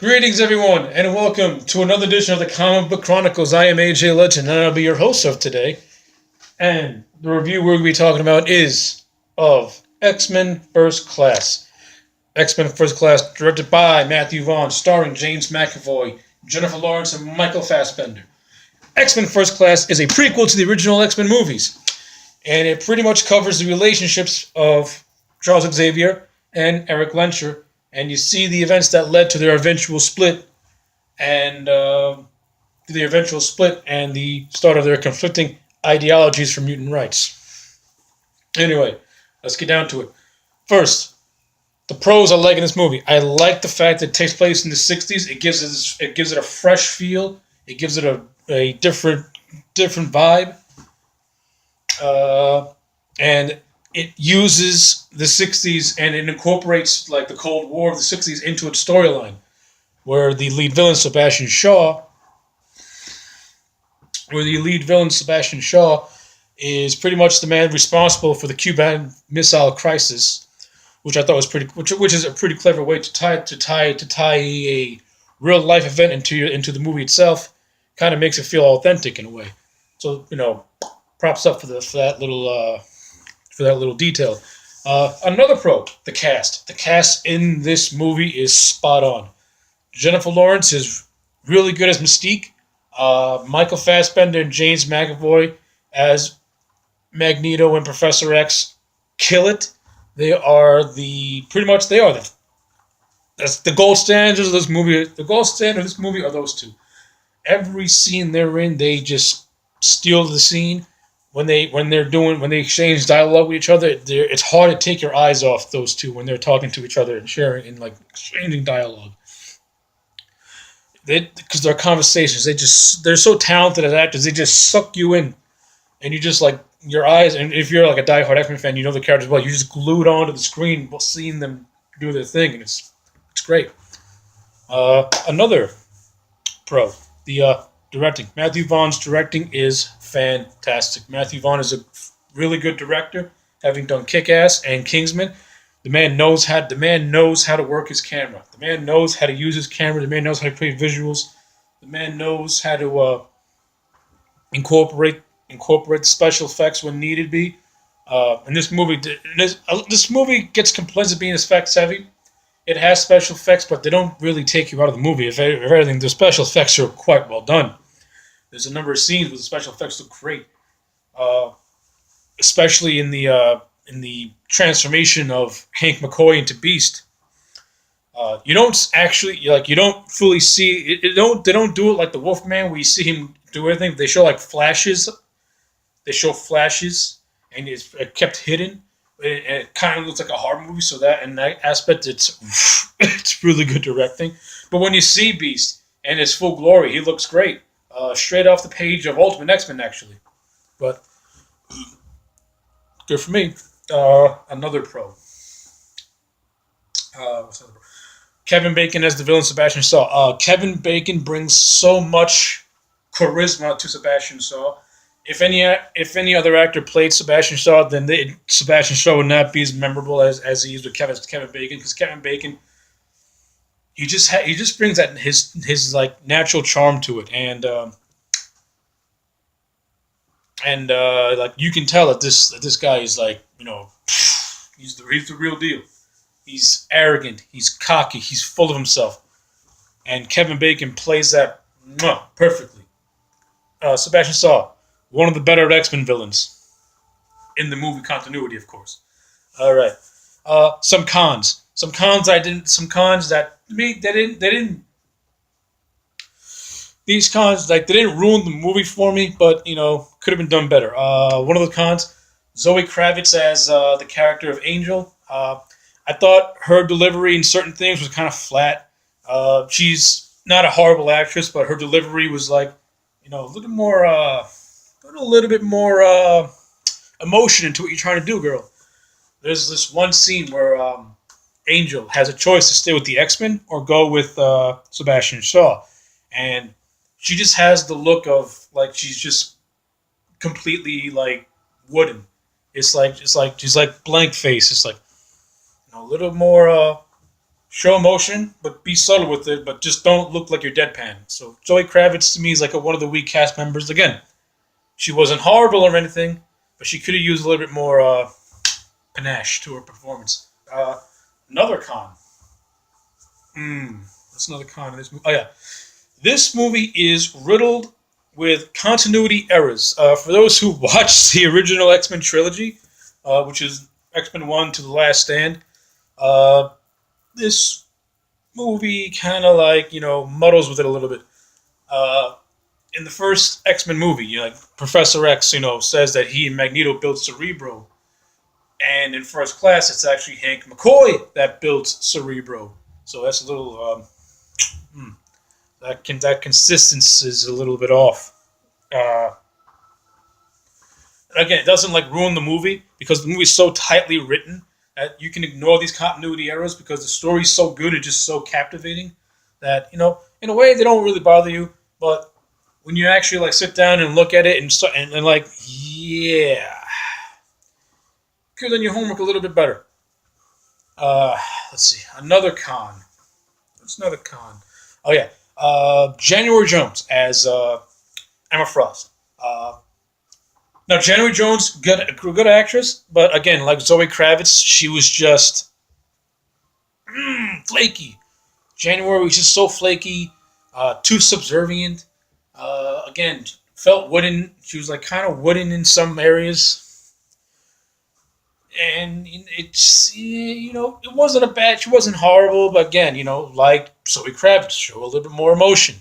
Greetings, everyone, and welcome to another edition of the Comic Book Chronicles. I am AJ Legend, and I'll be your host of today. And the review we're going to be talking about is of X-Men First Class. X-Men First Class, directed by Matthew Vaughn, starring James McAvoy, Jennifer Lawrence, and Michael Fassbender. X-Men First Class is a prequel to the original X-Men movies, and it pretty much covers the relationships of Charles Xavier and Eric Lenscher, and you see the events that led to their eventual split, and the start of their conflicting ideologies for mutant rights. Anyway, let's get down to it. First, the pros I like in this movie. I like the fact that it takes place in the '60s. It gives it a fresh feel. It gives it a different vibe, and it uses the '60s and it incorporates like the Cold War of the '60s into its storyline, where the lead villain Sebastian Shaw is pretty much the man responsible for the Cuban Missile Crisis, which I thought was which is a pretty clever way to tie a real life event into the movie itself. Kind of makes it feel authentic in a way. So props up for that little detail. Another pro, the cast. The cast in this movie is spot on. Jennifer Lawrence is really good as Mystique. Michael Fassbender and James McAvoy as Magneto and Professor X kill it. That's the gold standards of this movie. The gold standard of this movie are those two. Every scene they're in, they just steal the scene. When they exchange dialogue with each other, it's hard to take your eyes off those two when they're talking to each other and sharing and exchanging dialogue. Because their conversations, they're so talented as actors, they just suck you in, and you just your eyes. And if you're like a diehard X-Men fan, you know the characters well. You just glued onto the screen, seeing them do their thing, and it's great. Another pro, the directing. Matthew Vaughn's directing is fantastic. Matthew Vaughn is a really good director, having done Kick-Ass and Kingsman. The man knows how to work his camera. The man knows how to use his camera. The man knows how to create visuals. The man knows how to incorporate special effects when needed be. And this movie gets complaints of being effects heavy. It has special effects, but they don't really take you out of the movie. If anything, the special effects are quite well done. There's a number of scenes where the special effects look great, especially in the transformation of Hank McCoy into Beast. You don't fully see it. They don't do it like the Wolfman, where you see him do everything. They show flashes. And it's kept hidden. It kind of looks like a horror movie, so that in that aspect, it's really good directing. But when you see Beast in his full glory, he looks great. Straight off the page of Ultimate X-Men, actually. But good for me. Another pro. Kevin Bacon as the villain Sebastian Shaw. Kevin Bacon brings so much charisma to Sebastian Shaw. If any other actor played Sebastian Shaw, then Sebastian Shaw would not be as memorable as he is with Kevin Bacon, because Kevin Bacon, he just brings that his natural charm to it, and you can tell that this guy is he's the real deal. He's arrogant, he's cocky, he's full of himself, and Kevin Bacon plays that perfectly. Sebastian Shaw, one of the better X-Men villains in the movie continuity, of course. All right. Some cons. Some cons that to me they didn't. These cons they didn't ruin the movie for me, but could have been done better. One of the cons, Zoe Kravitz as the character of Angel. I thought her delivery in certain things was kind of flat. She's not a horrible actress, but her delivery was a little bit more emotion into what you're trying to do, girl. There's this one scene where Angel has a choice to stay with the X-Men or go with Sebastian Shaw, and she just has the look of she's just completely wooden. It's like she's blank face. It's a little more Show emotion, but be subtle with it. But just don't look like you're deadpan. So Zoe Kravitz to me is like one of the weak cast members. Again, she wasn't horrible or anything, but she could have used a little bit more panache to her performance. Another con. That's another con in this movie. Oh yeah, this movie is riddled with continuity errors. For those who watched the original X Men trilogy, which is X Men One to the Last Stand, uh, this movie kind of like muddles with it a little bit. Uh, in the first X Men movie, like Professor X, says that he and Magneto built Cerebro, and in First Class, it's actually Hank McCoy that built Cerebro. So that's a little that consistency is a little bit off. Uh, Again, it doesn't like ruin the movie because the movie's so tightly written that you can ignore these continuity errors because the story's so good and just so captivating that in a way they don't really bother you. But when you actually like sit down and look at it and like yeah, could have done your homework a little bit better. Uh, let's see, another con. What's another con? Oh yeah, January Jones as Emma Frost. Now, January Jones, good actress, but again, like Zoe Kravitz, she was just flaky. January was just so flaky, too subservient. Again, felt wooden. She was like kind of wooden in some areas, and it's it wasn't a bad. She wasn't horrible, but again, like Zoe Kravitz, show a little bit more emotion.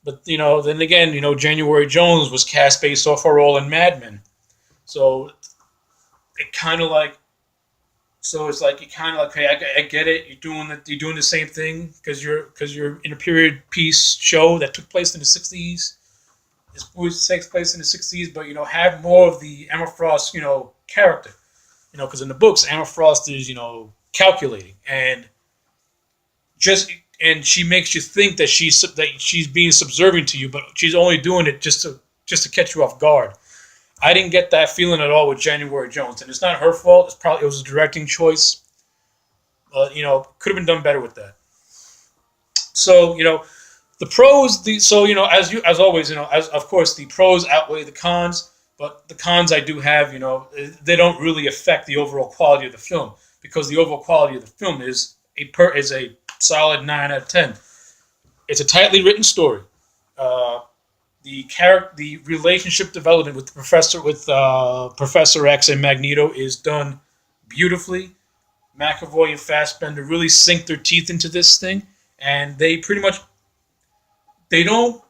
But then again, January Jones was cast based off her role in Mad Men, so it kind of like, so it's like you kind of like, hey, I get it. You're doing the same thing because you're in a period piece show that took place in the '60s. This movie takes place in the '60s, but have more of the Emma Frost character. Because in the books, Emma Frost is calculating just and she makes you think that she's being subservient to you, but she's only doing it just to catch you off guard. I didn't get that feeling at all with January Jones, and it's not her fault. It was a directing choice, but could have been done better with that. So the pros, as always, as of course the pros outweigh the cons, but the cons I do have, they don't really affect the overall quality of the film because the overall quality of the film is a solid 9 out of 10. It's a tightly written story. Uh, the relationship development with Professor X and Magneto is done beautifully. McAvoy and Fassbender really sink their teeth into this thing, and they pretty much they don't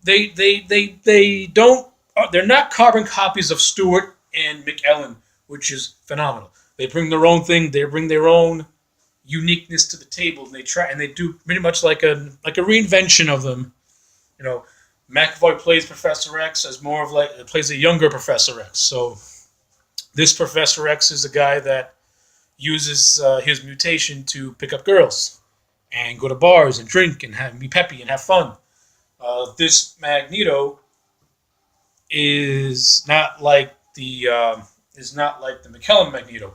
they don't they're not carbon copies of Stewart and McEllen, which is phenomenal. They bring their own thing. They bring their own uniqueness to the table, and they do pretty much like a reinvention of them. You know, McAvoy plays Professor X as more of like plays a younger Professor X. So this Professor X is a guy that uses his mutation to pick up girls and go to bars and drink and be peppy and have fun. This Magneto is not like the McKellen Magneto.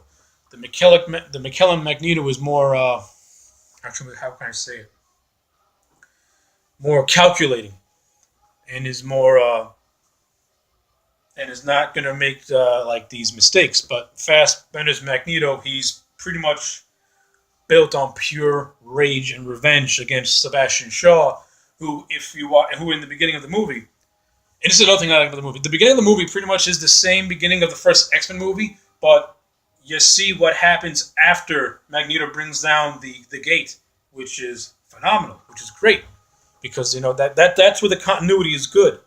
The McKellen Magneto is more actually, how can I say it? More calculating, and is more and is not going to make like these mistakes. But Fassbender's Magneto, he's pretty much built on pure rage and revenge against Sebastian Shaw, who, who in the beginning of the movie, and this is another thing I like about the movie. The beginning of the movie pretty much is the same beginning of the first X-Men movie, but you see what happens after Magneto brings down the gate, which is phenomenal, which is great, because that's where the continuity is good,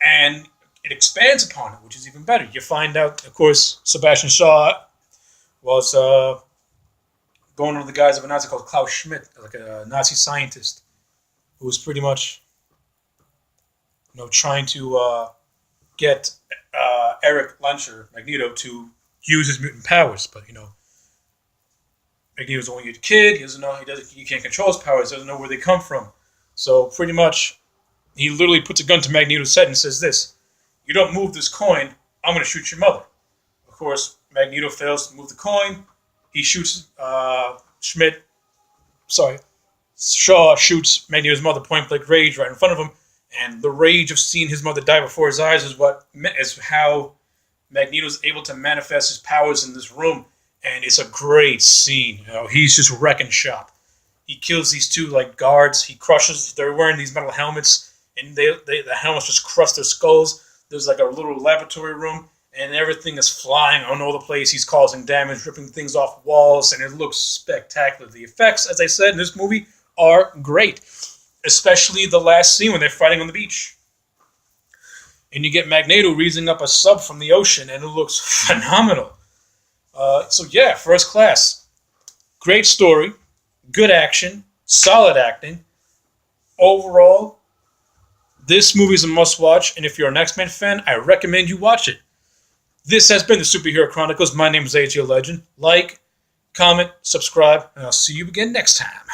and it expands upon it, which is even better. You find out, of course, Sebastian Shaw was going under the guise of a Nazi called Klaus Schmidt, like a Nazi scientist, who was pretty much trying to get Eric Lancher, Magneto, to use his mutant powers, but Magneto's only a kid. He doesn't know. He can't control his powers. Doesn't know where they come from. So pretty much, he literally puts a gun to Magneto's head and says this: "You don't move this coin, I'm going to shoot your mother." Of course, Magneto fails to move the coin. He shoots Shaw shoots Magneto's mother point blank rage right in front of him, and the rage of seeing his mother die before his eyes is how Magneto's able to manifest his powers in this room, and it's a great scene. He's just wrecking shop. He kills these two like guards. He crushes. They're wearing these metal helmets, and the helmets just crush their skulls. There's like a little laboratory room, and everything is flying all over the place. He's causing damage, ripping things off walls, and it looks spectacular. The effects, as I said, in this movie are great, especially the last scene when they're fighting on the beach. And you get Magneto raising up a sub from the ocean, and it looks phenomenal. So yeah, First Class. Great story, good action, solid acting. Overall, this movie is a must-watch, and if you're an X-Men fan, I recommend you watch it. This has been the Superhero Chronicles. My name is AJ Legend. Like, comment, subscribe, and I'll see you again next time.